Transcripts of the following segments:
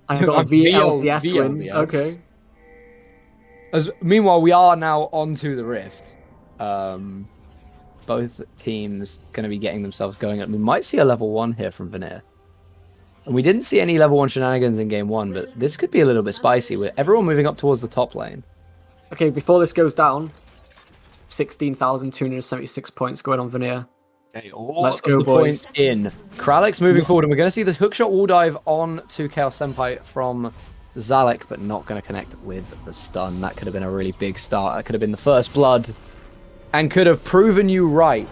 I got a VLDS win. Okay. Meanwhile, we are now onto the Rift. Both teams going to be getting themselves going. We might see a level 1 here from Vanir. And we didn't see any level 1 shenanigans in game 1, but this could be a little bit spicy with everyone moving up towards the top lane. Okay, before this goes down, 16,276 points going on Vanir. Okay, let's go, boys. Points in. Kralix moving forward, and we're going to see the hookshot wall dive on to Chaos Senpai from Zalek, but not going to connect with the stun. That could have been a really big start. That could have been the first blood, and could have proven you right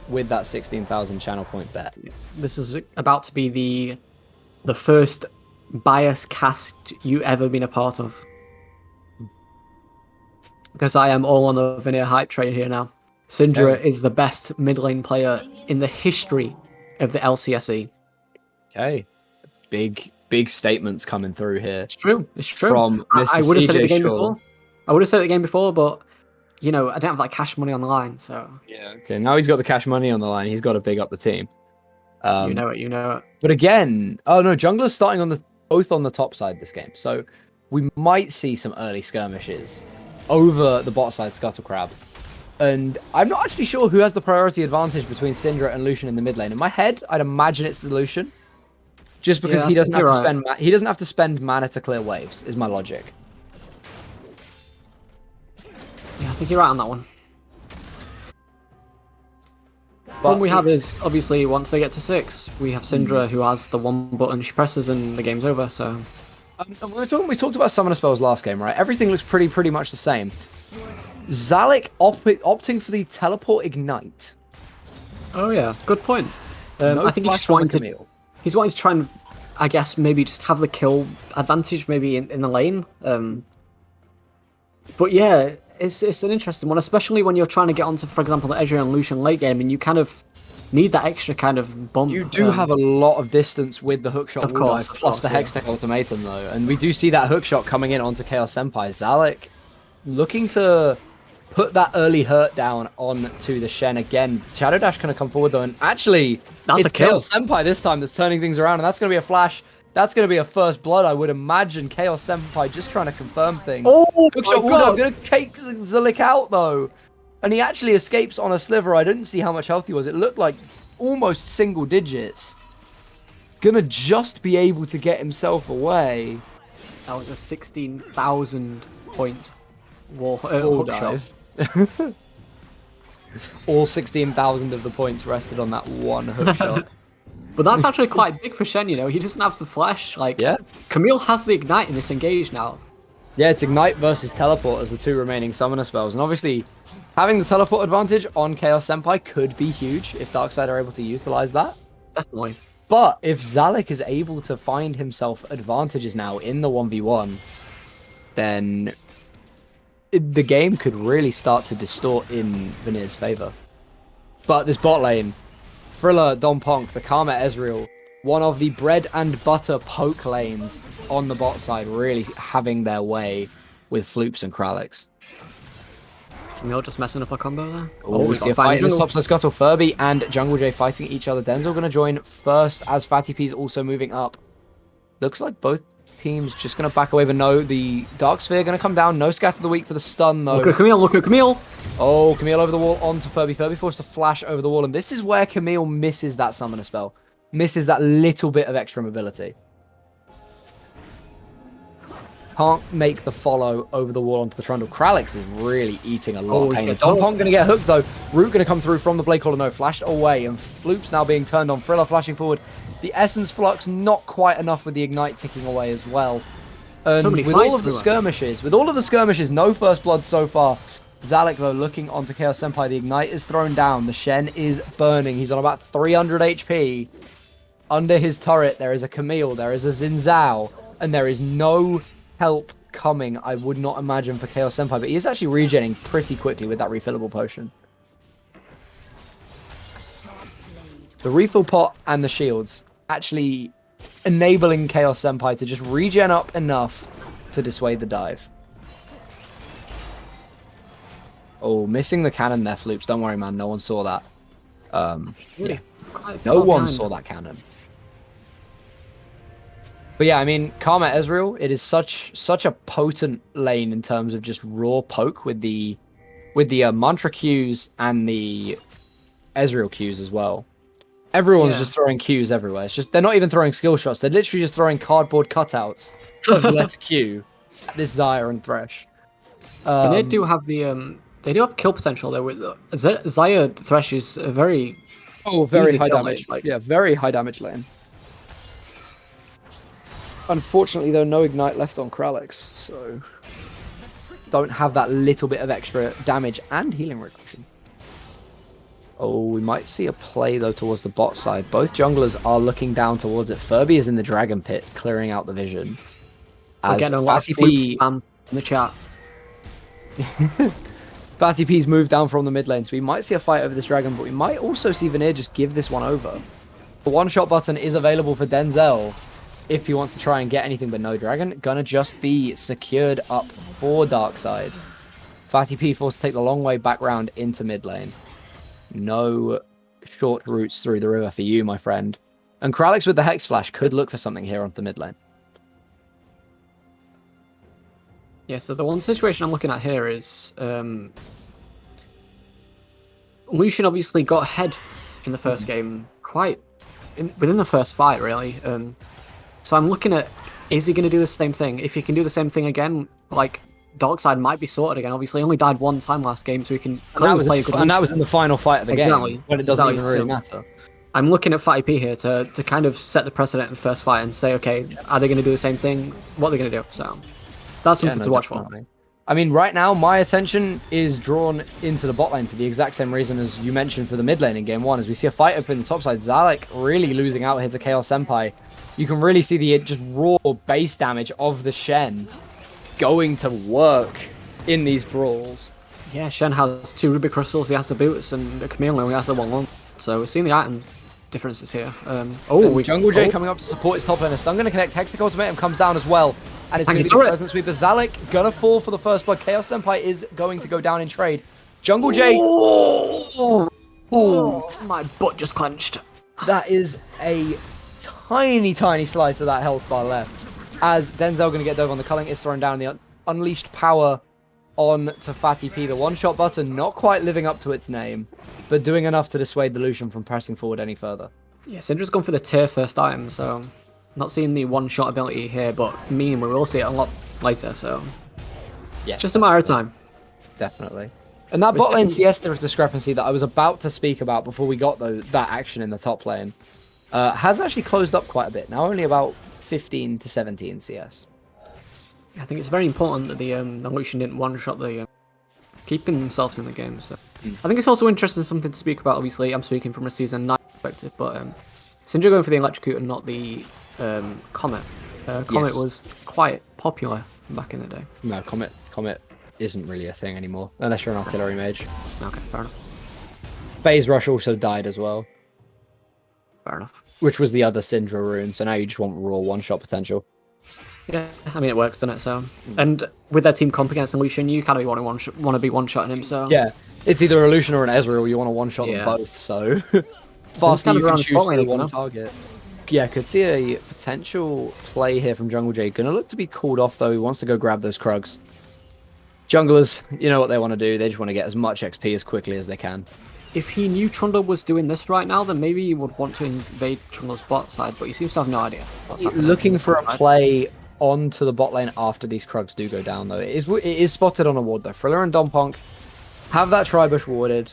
with that 16,000 channel point bet. Yes. This is about to be the first bias cast you ever been a part of. Because I am all on the Vanir hype train here now. Syndra is the best mid lane player in the history of the LCSE. Okay. Big statements coming through here. It's true. It's true. From Mr. I would have said it the game Shaw. before. I would have said it the game before, but you know, I don't have that cash money on the line, so yeah. Okay, now he's got the cash money on the line. He's got to big up the team. You know it. But again, oh no, jungler's starting on both on the top side this game, so we might see some early skirmishes over the bot side Scuttle Crab. And I'm not actually sure who has the priority advantage between Syndra and Lucian in the mid lane. In my head, I'd imagine it's the Lucian, just because he doesn't have to spend he doesn't have to spend mana to clear waves. Is my logic. Yeah, I think you're right on that one. But what we have is, obviously, once they get to 6, we have Syndra, who has the one button she presses and the game's over, so... we talked about summoner spells last game, right? Everything looks pretty much the same. Zalek opting for the teleport ignite. Oh yeah, good point. I think he's wanting to try and, I guess, maybe just have the kill advantage maybe in the lane. But yeah, it's an interesting one, especially when you're trying to get onto, for example, the Ezreal and Lucian late game, and you kind of need that extra kind of bump. You do have a lot of distance with the hookshot wall dive, plus the Hextech ultimatum, though, and we do see that hookshot coming in onto Chaos Senpai. Zalek looking to put that early hurt down onto the Shen again. Shadow Dash going to come forward, though, and actually, it's a Chaos Senpai this time that's turning things around, and that's going to be a flash. That's going to be a first blood, I would imagine. Chaos Senpai just trying to confirm things. Oh, hookshot wall dive going to take Zalek out, though. And he actually escapes on a sliver. I didn't see how much health he was. It looked like almost single digits. Gonna just be able to get himself away. That was a 16,000 point wall dive. All 16,000 of the points rested on that one hook shot. But that's actually quite big for Shen, you know. He doesn't have the flash. Like, yeah. Camille has the ignite in this engage now. Yeah, it's ignite versus teleport as the two remaining summoner spells. And obviously, having the teleport advantage on Chaos Senpai could be huge if Darkside are able to utilize that. Definitely. But if Zalek is able to find himself advantages now in the 1v1, then the game could really start to distort in Vanir's favor. But this bot lane, Thriller, Dom Ponk, the Karma Ezreal, one of the bread and butter poke lanes on the bot side, really having their way with Floops and Kralix. Camille just messing up a combo there. Oh, we see a fight in this top side. Scuttle, Furby and Jungle J fighting each other. Denzel going to join first as Fatty P's also moving up. Looks like both teams just going to back away, but no, the Dark Sphere going to come down. No Scatter of the Week for the stun, though. Look at Camille, look at Camille! Oh, Camille over the wall onto Furby. Furby forced to flash over the wall, and this is where Camille misses that summoner spell. Misses that little bit of extra mobility. Can't make the follow over the wall onto the Trundle. Kralix is really eating a lot of pain. Dom Ponk going to get hooked, though. Root going to come through from the Blade Caller. No, flashed away, and Floop's now being turned on. Thriller flashing forward. The Essence Flux not quite enough with the Ignite ticking away as well. And with all of the skirmishes, no first blood so far. Zalek, though, looking onto Chaos Senpai. The Ignite is thrown down. The Shen is burning. He's on about 300 HP. Under his turret, there is a Camille, there is a Xin Zhao, and there is no help coming, I would not imagine, for Chaos Senpai, but he is actually regenerating pretty quickly with that refillable potion. The refill pot and the shields actually enabling Chaos Senpai to just regen up enough to dissuade the dive. Oh, missing the cannon there, Floops. Don't worry, man. No one saw that. Yeah. No one saw that cannon. But yeah, I mean, Karma Ezreal, it is such a potent lane in terms of just raw poke with the mantra Qs and the Ezreal Qs as well. Everyone's just throwing Qs everywhere. It's just they're not even throwing skill shots. They're literally just throwing cardboard cutouts of the letter Q. This Xayah and Thresh. And they do have they do have kill potential though. With Xayah Thresh is a very very high damage. Very high damage lane. Unfortunately, though, no ignite left on Kralix, so don't have that little bit of extra damage and healing reduction. Oh, we might see a play, though, towards the bot side. Both junglers are looking down towards it. Furby is in the Dragon Pit, clearing out the vision. We're getting a lot of spam in the chat. Fatty P's moved down from the mid lane, so we might see a fight over this dragon, but we might also see Vanir just give this one over. The one-shot button is available for Denzel if he wants to try and get anything, but no dragon. Gonna just be secured up for Darkside. Fatty P forced to take the long way back round into mid lane. No short routes through the river for you, my friend. And Kralix with the Hex Flash could look for something here onto the mid lane. Yeah, so the one situation I'm looking at here is Lucian obviously got ahead in the first game within the first fight, really. So I'm looking at, is he going to do the same thing? If he can do the same thing again, like, Darkside might be sorted again. Obviously, he only died one time last game, so he can clearly play a good and that was in the final fight of the game, when it doesn't even really matter. I'm looking at Fatty P here to kind of set the precedent in the first fight and say, okay, are they going to do the same thing? What are they going to do? So that's something to watch for. I mean, right now, my attention is drawn into the bot lane for the exact same reason as you mentioned for the mid lane in game one. As we see a fight up in the top side, Zalek really losing out here to Chaos Senpai. You can really see the just raw base damage of the Shen going to work in these brawls. Yeah, Shen has 2 Ruby Crystals, he has the boots, and the Camille only has the 1-1. So we're seeing the item differences here. Jungle J coming up to support his top laner. Stun going to connect. Hextech Ultimatum comes down as well. And it's going to be a present sweeper. Zalek gonna fall for the first blood. Chaos Senpai is going to go down in trade. Jungle J. My butt just clenched. That is a tiny slice of that health bar left. As Denzel going to get dove on the culling is thrown down. The unleashed power on to Fatty P. The one-shot button not quite living up to its name, but doing enough to dissuade the Lucian from pressing forward any further. Yeah, Syndra's gone for the tier first item, so not seeing the one-shot ability here, but meaning we will see it a lot later, so yes, just a matter of time. Definitely. And that bot lane CS discrepancy that I was about to speak about before we got that action in the top lane has actually closed up quite a bit. Now only about 15 to 17 CS. I think it's very important that the Lucian didn't one-shot the keeping themselves in the game. So I think it's also interesting, something to speak about. Obviously, I'm speaking from a season 9 perspective, but Syndra going for the Electrocute and not the Comet. Comet was quite popular back in the day. No, Comet isn't really a thing anymore, unless you're an artillery mage. Okay, fair enough. Phase Rush also died as well. Fair enough. Which was the other Syndra rune, so now you just want raw one-shot potential. Yeah, I mean, it works, doesn't it? So, and with their team comp against Lucian, you kind of want to be one-shotting him, so... Yeah, it's either a Lucian or an Ezreal, you want to one-shot them both, so... faster you can choose for the one target. Yeah, could see a potential play here from Jungle J. Gonna look to be called off, though. He wants to go grab those Krugs. Junglers, you know what they want to do. They just want to get as much XP as quickly as they can. If he knew Trundle was doing this right now, then maybe he would want to invade Trundle's bot side, but he seems to have no idea what's happening. Looking for a play onto the bot lane after these Krugs do go down, though. It is spotted on a ward, though. Friller and Domponk have that Tribush warded.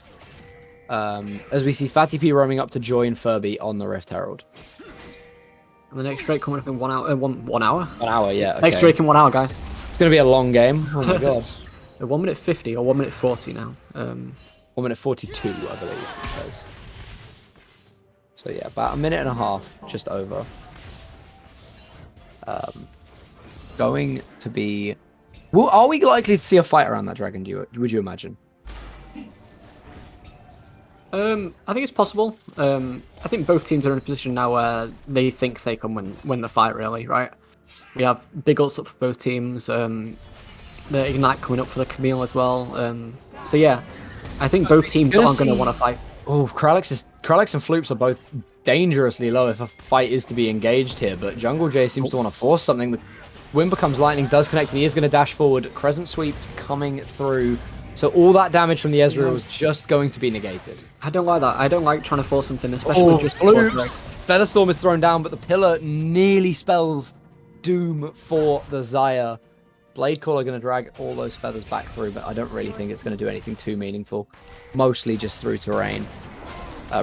As we see Fatty P roaming up to join Furby on the Rift Herald. And the next Drake coming up in 1 hour. 1 hour? 1 hour, yeah. Okay. Next Drake in 1 hour, guys. It's going to be a long game. Oh my god. 1 minute 50 or 1 minute 40 now. 1 minute 42, I believe it says. So yeah, about a minute and a half, just over. Going to be... Well, are we likely to see a fight around that dragon, would you imagine? I think it's possible. I think both teams are in a position now where they think they can win the fight, really, right? We have big ults up for both teams. The Ignite coming up for the Camille as well. So yeah, I think both teams are going to want to fight. Oh, Kralix and Floops are both dangerously low if a fight is to be engaged here, but Jungle J seems to want to force something. The Wind becomes lightning, does connect, and he is going to dash forward. Crescent Sweep coming through. So all that damage from the Ezreal is just going to be negated. I don't like that. I don't like trying to force something, especially with just Floops. Featherstorm is thrown down, but the pillar nearly spells doom for the Xayah. Blade Caller going to drag all those feathers back through, but I don't really think it's going to do anything too meaningful. Mostly just through terrain.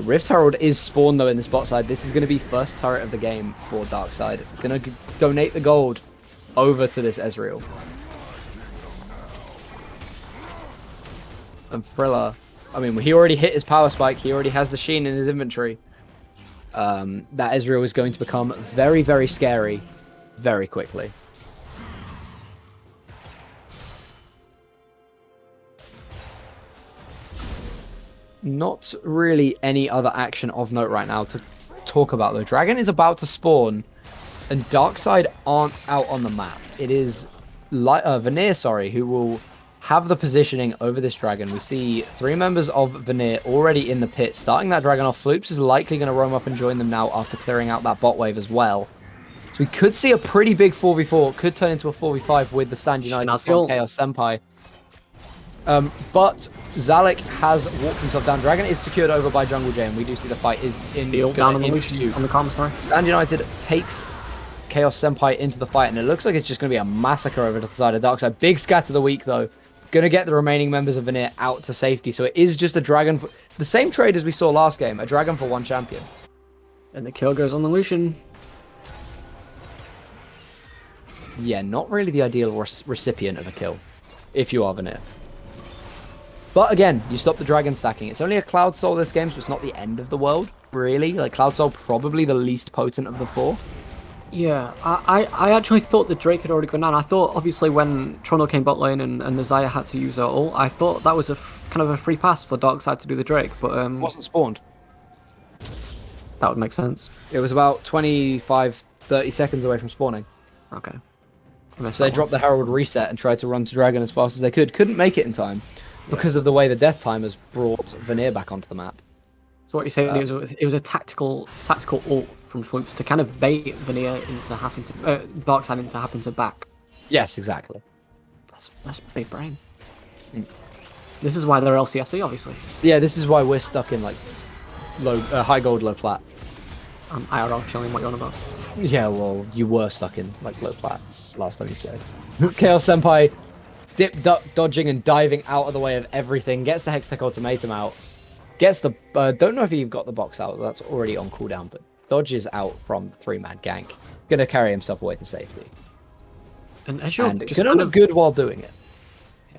Rift Herald is spawned, though, in this bot side. This is going to be first turret of the game for Darkside. Going to donate the gold over to this Ezreal. And Thriller, I mean, he already hit his power spike. He already has the Sheen in his inventory. That Ezreal is going to become very, very scary very quickly. Not really any other action of note right now to talk about, though. Dragon is about to spawn, and Darkside aren't out on the map. It is Vanir, who will have the positioning over this dragon. We see 3 members of Vanir already in the pit, starting that dragon off. Floops is likely going to roam up and join them now after clearing out that bot wave as well. So we could see a pretty big 4v4. Could turn into a 4v5 with the Stand United from Chaos Senpai. But Zalek has walked himself down. Dragon is secured over by Jungle J, and we do see the fight is in down on the Lucian on the comms, sorry. Stand United takes Chaos Senpai into the fight, and it looks like it's just going to be a massacre over to the side of Darkside. Big scatter of the week, though. Going to get the remaining members of Vanir out to safety, so it is just a dragon for the same trade as we saw last game, a dragon for 1 champion. And the kill goes on the Lucian. Yeah, not really the ideal recipient of a kill, if you are Vanir. But again, you stop the dragon stacking. It's only a Cloud Soul this game, so it's not the end of the world, really. Like, Cloud Soul probably the least potent of the 4. Yeah, I actually thought the Drake had already gone down. I thought, obviously, when Trundle came bot lane and the Xayah had to use her ult, I thought that was kind of a free pass for Darkside to do the Drake, but... It wasn't spawned. That would make sense. It was about 25, 30 seconds away from spawning. Okay. So they dropped the Herald reset and tried to run to Dragon as fast as they could. Couldn't make it in time because of the way the death timers brought Vanir back onto the map. So what you're saying it was a tactical ult from Floops to kind of bait Vanir into having to Darkside into having to back. Yes, exactly. That's big brain. This is why they're LCSE, obviously. Yeah, this is why we're stuck in like high gold, low plat. IRL chilling, what you're on about. Yeah, well, you were stuck in like low plat last time you played. Chaos Senpai dip, duck, dodging and diving out of the way of everything. Gets the Hextech ultimatum out. Gets the don't know if he got the box out. That's already on cooldown, but dodges out from 3-man gank. Gonna carry himself away to safety. And Ezreal just gonna look good while doing it.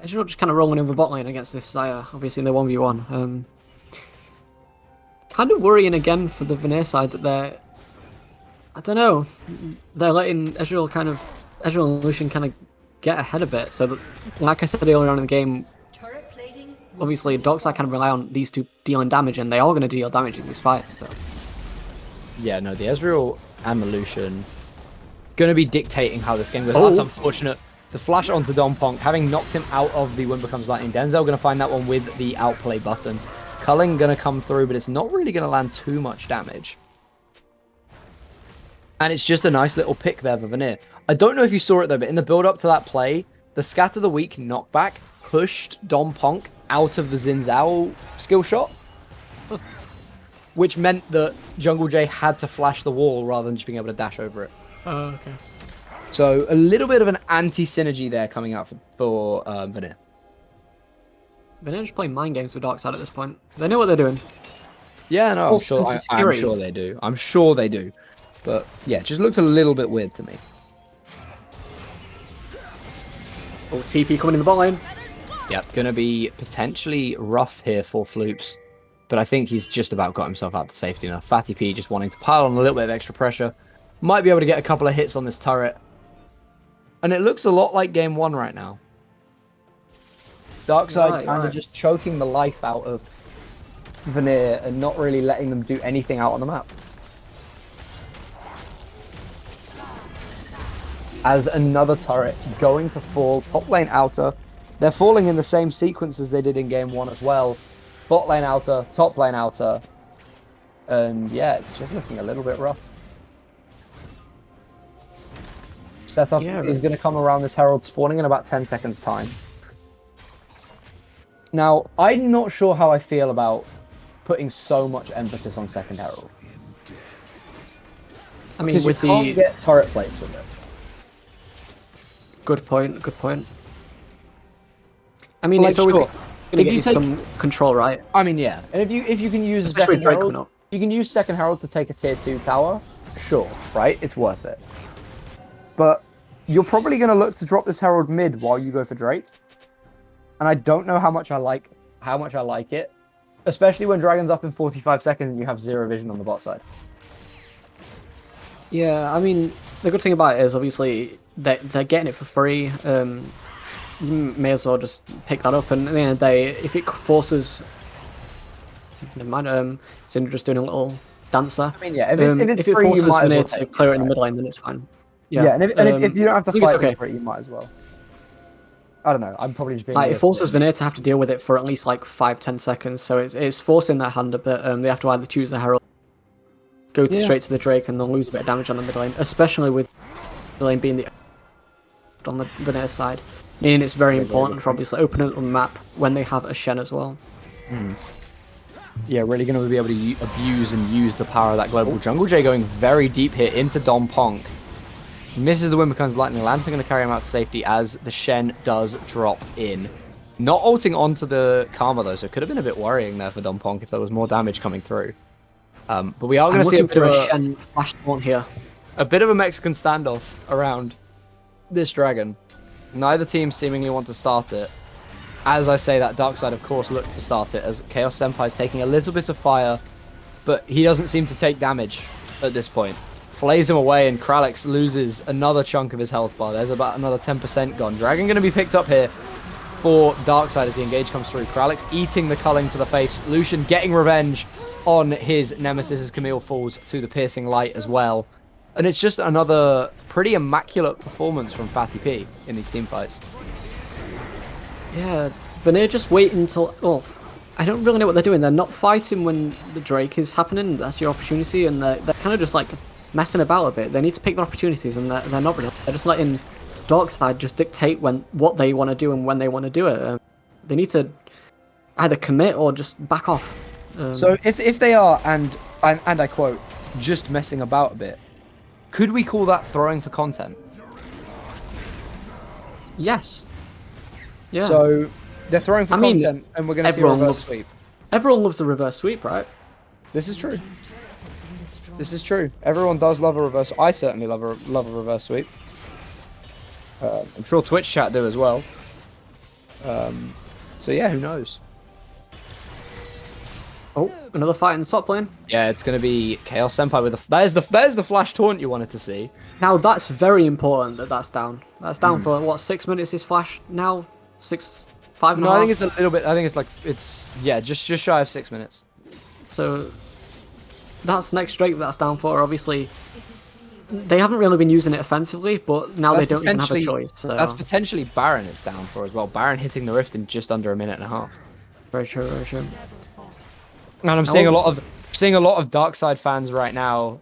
Ezreal just kind of rolling over bot lane against this Xayah, obviously in the 1v1. Kind of worrying again for the Vanir side that they're, I don't know, they're letting Ezreal and Lucian kind of get ahead a bit. So that, like I said earlier on in the game, obviously Darkside kind of rely on these two dealing damage, and they are going to deal damage in these fights. So yeah, no, the Ezreal and the Lucian going to be dictating how this game goes. That's unfortunate. The flash onto Dom Ponk, having knocked him out of the Wind Becomes Lightning. Denzel going to find that one with the outplay button. Culling going to come through, but it's not really going to land too much damage. And it's just a nice little pick there for Vanir. I don't know if you saw it though, but in the build-up to that play, the Scatter the Weak knockback pushed Dom Ponk out of the Xin Zhao skill shot. Which meant that Jungle J had to flash the wall rather than just being able to dash over it. Oh, okay. So a little bit of an anti-synergy there coming out for Vanir. Vanir just playing mind games with Darkside at this point. They know what they're doing. Yeah, no, I'm sure they do. I'm sure they do. But yeah, it just looked a little bit weird to me. Oh, TP coming in the bot lane. Yep, going to be potentially rough here for Floops. But I think he's just about got himself out to safety now. Fatty P just wanting to pile on a little bit of extra pressure. Might be able to get a couple of hits on this turret. And it looks a lot like game 1 right now. Darkside kind of just choking the life out of Vanir and not really letting them do anything out on the map. As another turret going to fall, top lane outer. They're falling in the same sequence as they did in game 1 as well. bot lane outer, top lane outer. And yeah, it's just looking a little bit rough. Setup is going to come around this Herald spawning in about 10 seconds time. Now, I'm not sure how I feel about putting so much emphasis on second Herald. I mean, with you can't get turret plates with it. Good point. I mean, it's always going to give you some control, right? I mean, yeah. And if you can use Especially second Herald, you can use second Herald to take a tier 2 tower. Sure, right? It's worth it. But you're probably going to look to drop this Herald mid while you go for Drake. And I don't know how much I like it, especially when Dragon's up in 45 seconds and you have 0 vision on the bot side. Yeah, I mean, the good thing about it is obviously they're getting it for free. You may as well just pick that up, and at the end of the day, if it forces, never mind. Cinder just doing a little dancer. I mean, yeah, if it's free, forces you might as Vanir well to clear it in the middle lane, then it's fine. Yeah, and if you don't have to fight for it, you might as well. I don't know. I'm probably just being. Like, it forces Vanir to have to deal with it for at least like 5-10 seconds, so it's forcing their hand a bit. They have to either choose the Herald, go straight to the Drake, and they'll lose a bit of damage on the mid lane, especially with the lane being the on the Vanir side. Meaning it's very important for obviously opening up the map when they have a Shen as well. Yeah, really going to be able to abuse and use the power of that global jungle. Jay going very deep here into Dom Ponk. Misses the Wimbercon's Lightning Lantern, going to carry him out to safety as the Shen does drop in. Not ulting onto the Karma though, so it could have been a bit worrying there for Dom Ponk if there was more damage coming through. But we are going to see a bit of a Shen flash taunt here. A bit of a Mexican standoff around this dragon. Neither team seemingly want to start it. As I say that, Darkside of course looked to start it as Chaos Senpai is taking a little bit of fire, but he doesn't seem to take damage at this point. Flays him away and Kralix loses another chunk of his health bar. There's about another 10% gone. Dragon going to be picked up here for Darkside as the engage comes through. Kralix eating the culling to the face. Lucian getting revenge on his nemesis as Camille falls to the piercing light as well. And it's just another pretty immaculate performance from Fatty P in these team fights. Yeah, Vanir just wait until... Oh, I don't really know what they're doing. They're not fighting when the Drake is happening. That's your opportunity. And they're kind of just like messing about a bit. They need to pick their opportunities and they're not really. They're just letting Darkside just dictate what they want to do and when they want to do it. They need to either commit or just back off. So if they are, and I quote, just messing about a bit, could we call that throwing for content? Yes. Yeah. So they're throwing for content, and we're going to see a reverse sweep. Everyone loves a reverse sweep, right? This is true. This is true. Everyone does love a reverse. I certainly love a reverse sweep. I'm sure Twitch chat do as well. So yeah, who knows? Oh, another fight in the top lane. Yeah, it's going to be Chaos Senpai with the... That is the flash taunt you wanted to see. Now, that's very important that that's down. That's down for, what, 6 minutes is flash now? 5 and a half? I think it's a little bit... I think it's like... Yeah, just shy of 6 minutes. So, that's next Drake that's down for. Obviously, they haven't really been using it offensively, but now they don't even have a choice. So. That's potentially Baron it's down for as well. Baron hitting the Rift in just under a minute and a half. Very true, very true. And I'm seeing a lot of Darkside fans right now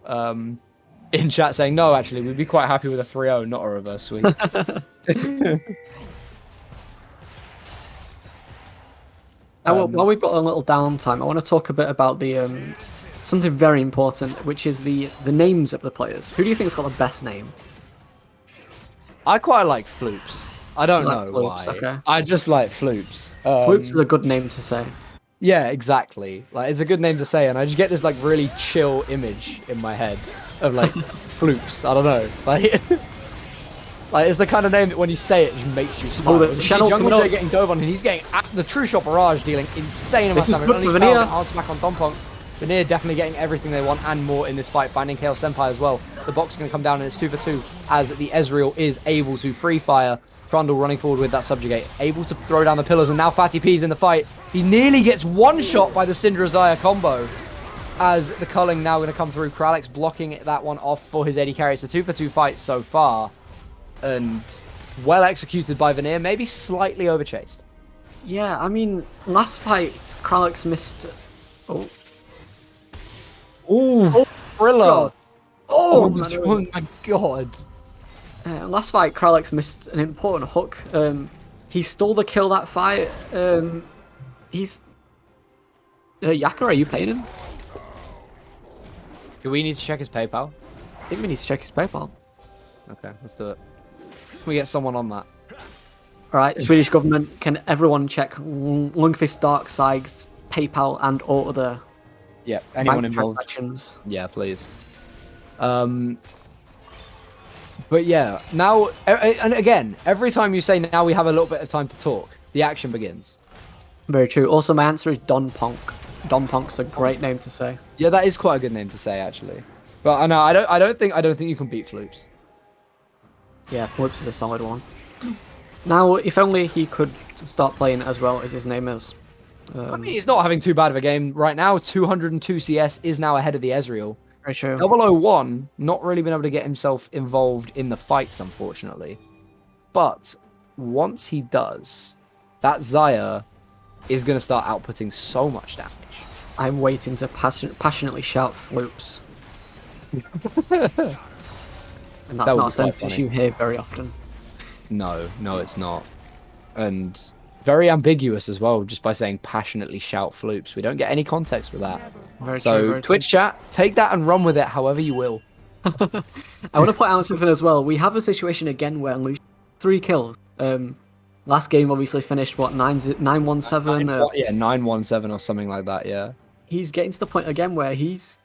in chat saying, no, actually, we'd be quite happy with a 3-0, not a reverse sweep. While we've got a little downtime, I want to talk a bit about the something very important, which is the names of the players. Who do you think's got the best name? I quite like Floops. I don't know Floops, why. okay. I just like Floops. Floops is a good name to say. Yeah, exactly. Like, it's a good name to say, and I just get this like really chill image in my head of like Floops. I don't know, like, like it's the kind of name that when you say it, just makes you smile. Oh, the channel Jungle J getting dove on, and he's getting the True Shot Barrage, dealing insane amounts of damage. This is good for Vanir. Answer back on Dom Ponk. Vanir definitely getting everything they want and more in this fight, finding Chaos Senpai as well. The box is going to come down, and it's 2 for 2 as the Ezreal is able to free fire. Trundle running forward with that Subjugate, able to throw down the pillars, and now Fatty P's in the fight. He nearly gets one shot by the Syndra Xayah combo, as the culling now going to come through. Kralix blocking that one off for his AD carry. It's a 2 for 2 fight so far, and well executed by Vanir, maybe slightly overchased. Yeah, I mean, last fight, Kralix missed. Oh. Oh, Thriller. God. Oh, man. oh my god. Last fight, Kralix missed an important hook. He stole the kill that fight. He's... Yaka, are you playing him? Do we need to check his PayPal? I think we need to check his PayPal. Okay, let's do it. Can we get someone on that? Alright, Swedish government, can everyone check Lundqvist, Darkside's PayPal and all other Anyone bank involved? transactions? Yeah, please. But yeah, now, and again, every time you say now we have a little bit of time to talk, the action begins. Very true. Also, my answer is Don Ponk. Don Ponk's a great name to say. Yeah, that is quite a good name to say, actually. But I know I don't think you can beat Floops. Yeah, Flips is a solid one. Now, if only he could start playing as well as his name is. I mean, he's not having too bad of a game right now. 202 CS is now ahead of the Ezreal. Very true. 001, not really been able to get himself involved in the fights, unfortunately. But once he does, that Xayah is going to start outputting so much damage. I'm waiting to passionately shout Floops. And that's not a sentence you hear very often. No, it's not. And very ambiguous as well, just by saying passionately shout Floops. We don't get any context with that. Very so, true, Twitch chat, take that and run with it however you will. I want to point out something as well. We have a situation again where Lucian 3 kills. Last game obviously finished, what, 9-1-7? Yeah, 9-1-7 or something like that, yeah. He's getting to the point again where he's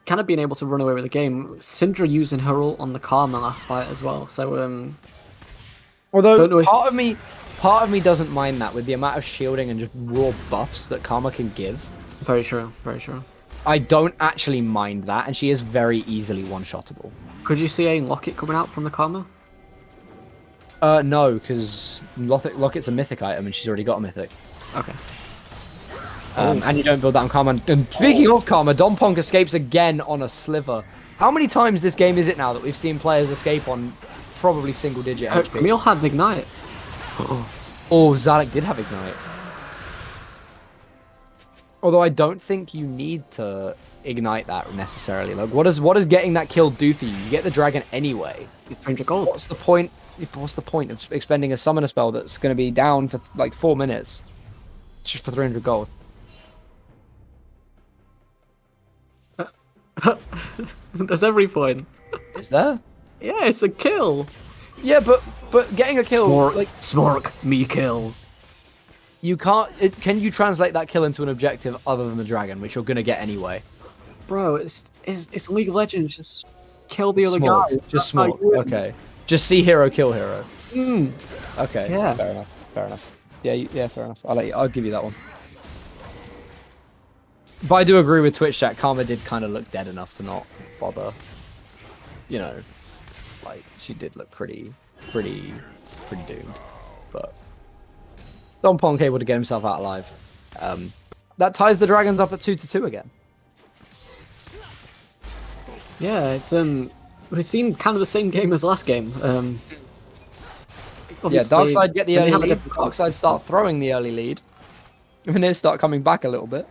kind of being able to run away with the game. Syndra using her ult on the Karma last fight as well, so... Although, part of me doesn't mind that with the amount of shielding and just raw buffs that Karma can give. Very true, very true. I don't actually mind that, and she is very easily one-shottable. Could you see a Locket coming out from the Karma? No, because Locket's a mythic item, and she's already got a mythic. Okay. And you don't build that on Karma. And speaking of Karma, Don Ponk escapes again on a sliver. How many times this game is it now that we've seen players escape on probably single-digit HP? Camille had Ignite. Oh, Zalek did have Ignite. Although I don't think you need to ignite that necessarily. Like, what does getting that kill do for you? You get the dragon anyway. 300 gold. What's the point? What's the point of expending a summoner spell that's going to be down for like 4 minutes just for 300 gold? There's every point. Is there? Yeah, it's a kill. Yeah, but getting a kill, Smork, me kill. You can't. Can you translate that kill into an objective other than the dragon, which you're gonna get anyway? Bro, it's League of Legends. Just kill the other guy. Just small. Okay. Just see hero, kill hero. Okay. Yeah. Fair enough. Fair enough. Yeah. Fair enough. I'll give you that one. But I do agree with Twitch chat. Karma did kind of look dead enough to not bother. You know, like she did look pretty doomed. But Don Ponk able to get himself out alive. That ties the Dragons up at 2-2 again. Yeah, it's we've seen kind of the same game as last game. Yeah, Darkside get the early lead. Darkside start throwing the early lead. Vanir start coming back a little bit.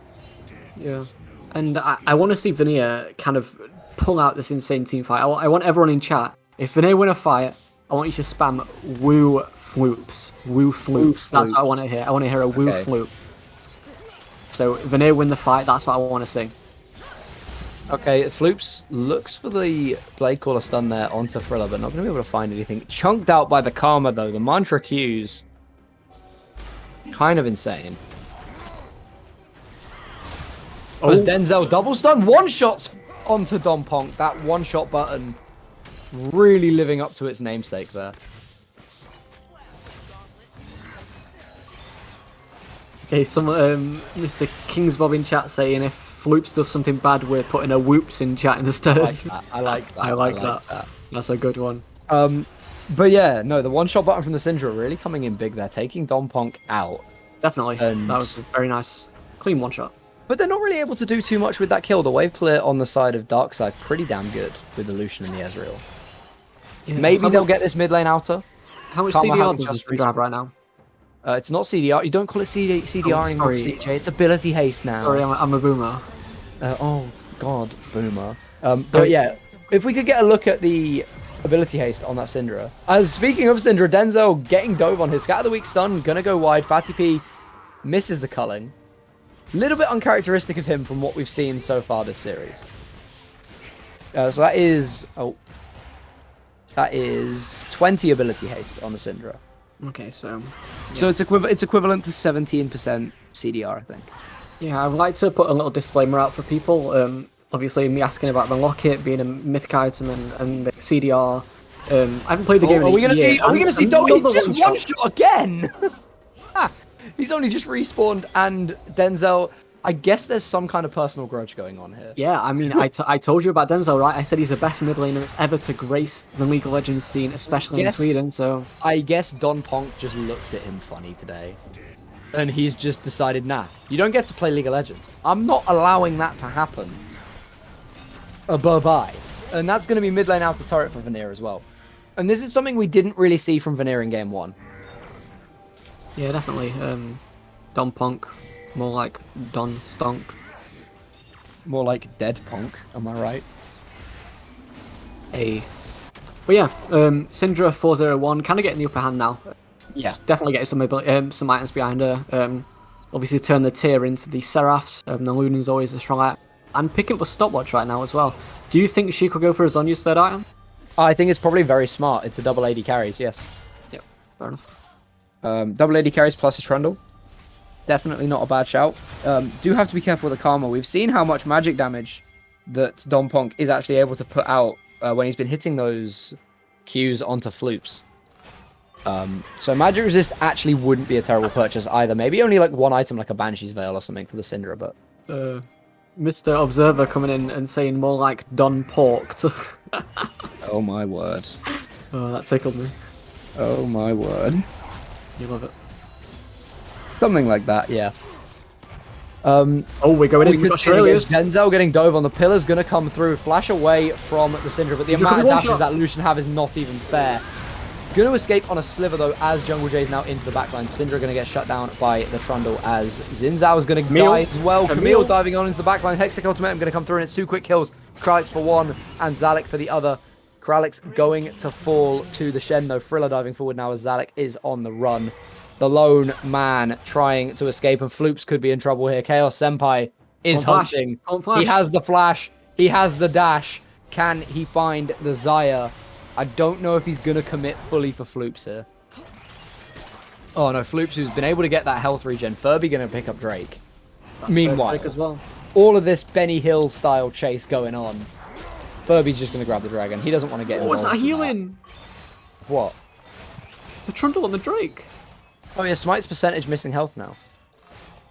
Yeah, and I want to see Vanir kind of pull out this insane team fight. I want everyone in chat. If Vanir win a fight, I want you to spam woo floops. Woo floops. That's what I want to hear. I want to hear a woo floop. So Vanir win the fight. That's what I want to see. Okay, Floops looks for the Blade Caller stun there onto Thriller, but not going to be able to find anything. Chunked out by the Karma, though. The Mantra Qs. Kind of insane. As Denzel double stun, one-shots onto Don Ponk. That one-shot button really living up to its namesake there. Okay, some Mr. Kingsbob in chat saying if Floops does something bad, we're putting a whoops in chat instead. I like that. I like that. That's a good one. But yeah, no, the one-shot button from the Syndra really coming in big there, taking Don Ponk out. Definitely. That was a very nice, clean one-shot. But they're not really able to do too much with that kill. The wave clear on the side of Darkside, pretty damn good with the Lucian and the Ezreal. Yeah, maybe they'll get this mid lane outer. How much CDR does this have right now? It's not CDR. You don't call it CDR anymore, sorry. CJ. It's ability haste now. Sorry, I'm a boomer. Oh, God, boomer. But yeah, if we could get a look at the ability haste on that Syndra. Speaking of Syndra, Denzel getting dove on his Scatter the Weak stun, gonna go wide. Fatty P misses the culling. Little bit uncharacteristic of him from what we've seen so far this series. So that is... Oh. That is 20 ability haste on the Syndra. Okay, so... Yeah. So it's equivalent to 17% CDR, I think. Yeah, I'd like to put a little disclaimer out for people. Obviously, me asking about the locket being a mythic item and the CDR. I haven't played the game in a year. Are we gonna see He just one shot again? He's only just respawned, and Denzel... I guess there's some kind of personal grudge going on here. Yeah, I mean, I told you about Denzel, right? I said he's the best mid laner that's ever to grace the League of Legends scene, especially in Sweden, so... I guess Don Ponk just looked at him funny today. And he's just decided, nah, you don't get to play League of Legends. I'm not allowing that to happen. Bye-bye. And that's going to be mid lane out the turret for Vanir as well. And this is something we didn't really see from Vanir in game 1. Yeah, definitely. Don Ponk. More like Don Stonk. More like Dead Ponk, am I right? But yeah, Syndra 401, kind of getting the upper hand now. Yeah. She's definitely getting some items behind her. Obviously turn the tier into the Seraphs. The Lunar's always a strong item. And picking up a stopwatch right now as well. Do you think she could go for a Zonya's third item? I think it's probably very smart. It's a double AD carries, yes. Yep, fair enough. Double AD carries plus a Trundle. Definitely not a bad shout. Do have to be careful with the Karma. We've seen how much magic damage that Don Ponk is actually able to put out when he's been hitting those Qs onto Floops. So magic resist actually wouldn't be a terrible purchase either. Maybe only like one item like a Banshee's Veil or something for the Syndra, but... Mr. Observer coming in and saying more like Don Porked. Oh my word. Oh, that tickled me. Oh my word. You love it. Something like that, yeah. We're going in. Denzel getting dove on the pillar's gonna come through, flash away from the Syndra, but the amount of dashes that Lucian have is not even fair. Gonna escape on a sliver though, as Jungle Jay is now into the backline. Syndra gonna get shut down by the Trundle as Xin Zhao is gonna die as well. Camille diving on into the backline. Hextech Ultimatum gonna come through, and it's 2 quick kills. Kralix for 1 and Zalek for the other. Kralix going to fall to the Shen though. Frilla diving forward now as Zalek is on the run. The lone man trying to escape, and Floops could be in trouble here. Chaos Senpai is hunting. He has the flash. He has the dash. Can he find the Xayah? I don't know if he's going to commit fully for Floops here. Oh no, Floops who's been able to get that health regen. Furby going to pick up Drake. Meanwhile, as well. All of this Benny Hill style chase going on. Furby's just going to grab the dragon. He doesn't want to get involved. What's that healing? What? The Trundle and the Drake. Oh yeah, Smite's percentage missing health now.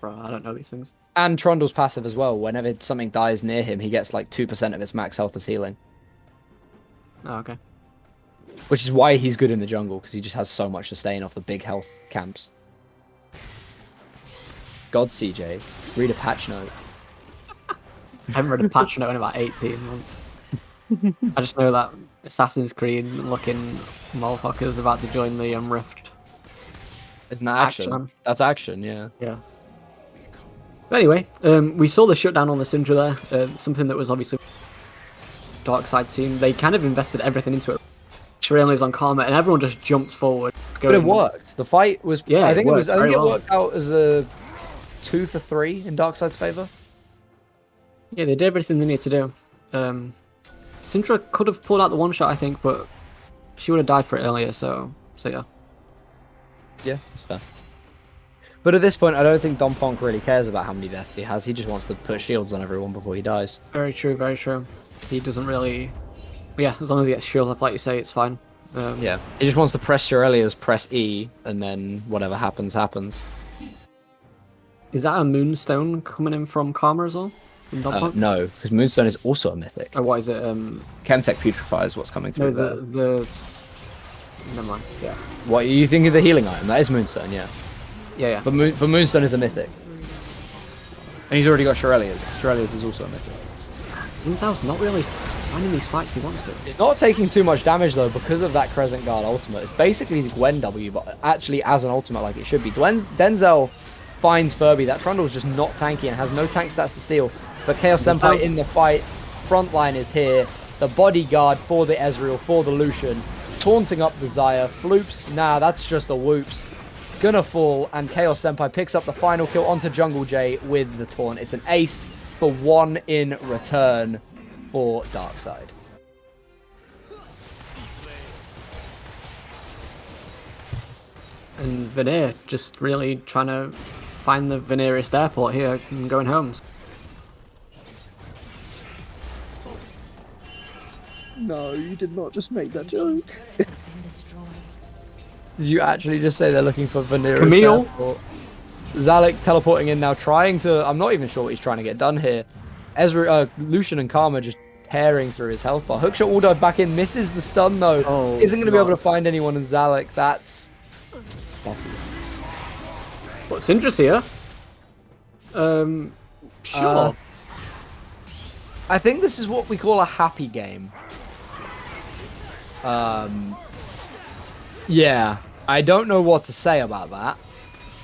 Bro, I don't know these things. And Trundle's passive as well. Whenever something dies near him, he gets like 2% of its max health as healing. Oh, okay. Which is why he's good in the jungle, because he just has so much sustain off the big health camps. God, CJ, read a patch note. I haven't read a patch note in about 18 months. I just know that Assassin's Creed looking motherfucker is about to join the Rift. Isn't that action? That's action, yeah. Yeah. But anyway, we saw the shutdown on the Syndra there. Something that was obviously Darkside team. They kind of invested everything into it. Shirley's on Karma, and everyone just jumped forward. But it worked. The fight was. Yeah, I think it was. I think it well. worked out as a 2 for 3 in Darkside's favor. Yeah, they did everything they needed to do. Syndra could have pulled out the one shot, I think, but she would have died for it earlier. So yeah. Yeah, that's fair. But at this point, I don't think Don Ponk really cares about how many deaths he has. He just wants to put shields on everyone before he dies. Very true, very true. He doesn't really... Yeah, as long as he gets shields off, like you say, it's fine. Yeah, he just wants to press Shirley's, press E, and then whatever happens, happens. Is that a Moonstone coming in from Karma as well? No, because Moonstone is also a mythic. Oh, what is it? Chemtech Putrefy is what's coming through the Never mind. Yeah. What, you think of the healing item? That is Moonstone, yeah. Yeah. But Moonstone is a mythic. And he's already got Shirley's. Shirley's is also a mythic. Xin Zhao's not really finding these fights he wants to. He's not taking too much damage though because of that Crescent Guard ultimate. It's basically the Gwen W, but actually as an ultimate like it should be. Denzel finds Furby. That Trundle's just not tanky and has no tank stats to steal. But Chaos Senpai in the fight. Frontline is here. The bodyguard for the Ezreal, for the Lucian. Taunting up the Xayah. Floops, nah, that's just a whoops. Gonna fall, and Chaos Senpai picks up the final kill onto Jungle J with the taunt. It's an ace for 1 in return for Darkside. And Vanir just really trying to find the Vanirist airport here and going home. No, you did not just make that joke. Did you actually just say they're looking for Vanir? Camille? Zalek teleporting in now, trying to... I'm not even sure what he's trying to get done here. Lucian and Karma just tearing through his health bar. Hookshot will dive back in, misses the stun though. Oh, isn't going to be able to find anyone in Zalek. That's a mess. But Syndra's here. Sure. I think this is what we call a happy game. Yeah, I don't know what to say about that.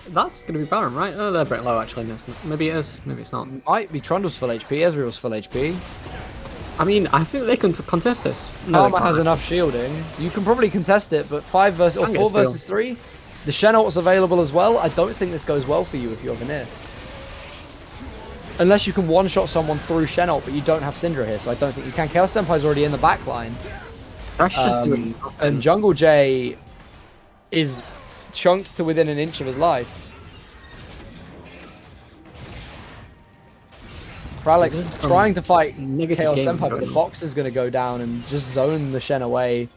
That's going to be Baron, right? Oh, they're pretty low, actually. No, it's not. Maybe it is. Maybe it's not. Might be Trundle's full HP, Ezreal's full HP. I mean, I think they can contest this. No, Karma has enough shielding. You can probably contest it, but 4 versus 3. The Shen ult's available as well. I don't think this goes well for you if you're Vanir. Unless you can one-shot someone through Shen ult, but you don't have Syndra here, so I don't think you can. Chaos Senpai's already in the back line. That's just doing nothing. And Jungle J is chunked to within an inch of his life. Kralix is trying to fight Chaos Senpai, but the box is going to go down and just zone the Shen away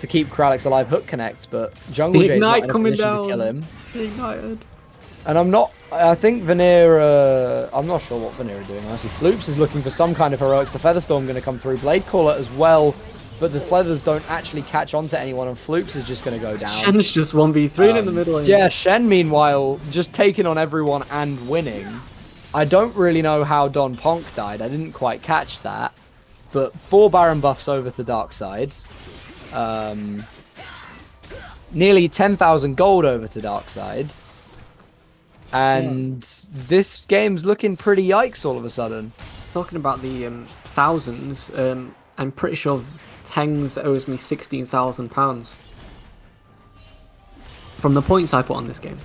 to keep Kralix alive. Hook connects, but Jungle J is not in a position to kill him. Ignited. And I think Vanir, I'm not sure what Vanir are doing, honestly. Floops is looking for some kind of heroics. The Featherstorm going to come through. Blade Caller as well, but the Feathers don't actually catch on to anyone, and Floops is just going to go down. Shen's just 1v3 in the middle. Yeah, Shen, meanwhile, just taking on everyone and winning. I don't really know how Don Ponk died. I didn't quite catch that. But 4 Baron buffs over to Darkside. Nearly 10,000 gold over to Darkside. And this game's looking pretty yikes all of a sudden. Talking about the thousands, I'm pretty sure Tengs owes me £16,000 from the points I put on this game.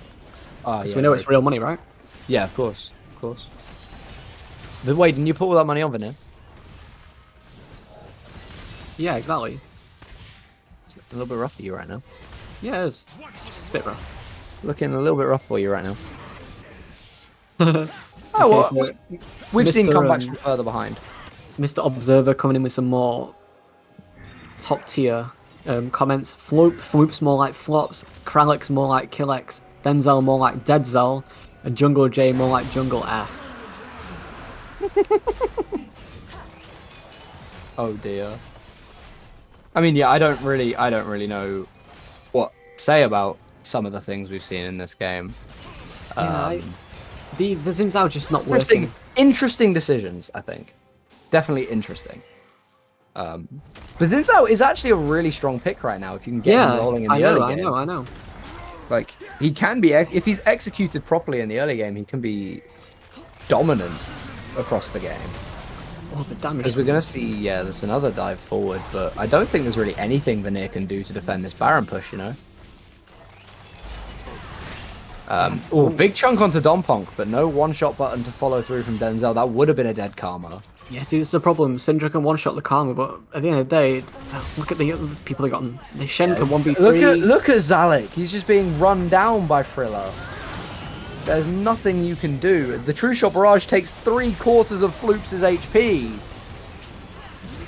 So we know it's real money, right? Yeah, of course. Of course. But wait, didn't you put all that money on Vanir? Yeah, exactly. It's a little bit rough for you right now. Yeah, it is. Just a bit rough. Looking a little bit rough for you right now. So we've seen comebacks from further behind. Mr. Observer coming in with some more top tier comments. Floop's more like flops. Kralix more like Killex. Denzel more like Deadzel. And Jungle J more like Jungle F. Oh dear. I mean, yeah, I don't really know what to say about some of the things we've seen in this game. Yeah, the Xin Zhao just not working. Interesting decisions, I think. Definitely interesting. But Xin Zhao is actually a really strong pick right now if you can get him rolling in the early game. I know. Like, he can be, if he's executed properly in the early game, he can be dominant across the game. Oh, the damage. As we're going to see, there's another dive forward, but I don't think there's really anything Vanir can do to defend this Baron push, you know? Big chunk onto Donponk, but no one-shot button to follow through from Denzel. That would have been a dead Karma. Yeah, see, this is the problem. Syndra can one-shot the Karma, but at the end of the day, look at the other people they got. The Shen can 1v3. Look at Zalek. He's just being run down by Frilla. There's nothing you can do. The True Shot Barrage takes 3/4 of Floops' HP.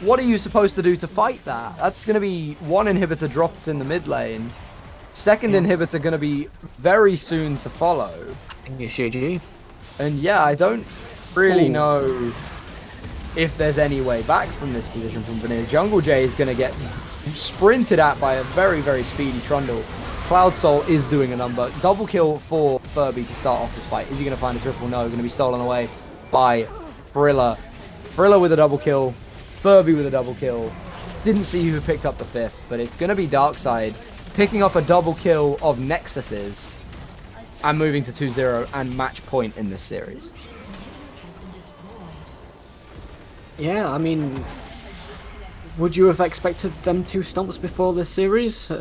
What are you supposed to do to fight that? That's going to be 1 inhibitor dropped in the mid lane. Second inhibitor going to be very soon to follow. I think it's GG. And yeah, I don't really know if there's any way back from this position from Vanir. Jungle J is going to get sprinted at by a very, very speedy Trundle. Cloud Soul is doing a number. Double kill for Furby to start off this fight. Is he going to find a triple? No, going to be stolen away by Thriller. Frilla with a double kill. Furby with a double kill. Didn't see who picked up the 5th, but it's going to be Darkside picking up a double kill of Nexuses and moving to 2-0 and match point in this series. Yeah, I mean, would you have expected them 2 stomps before this series?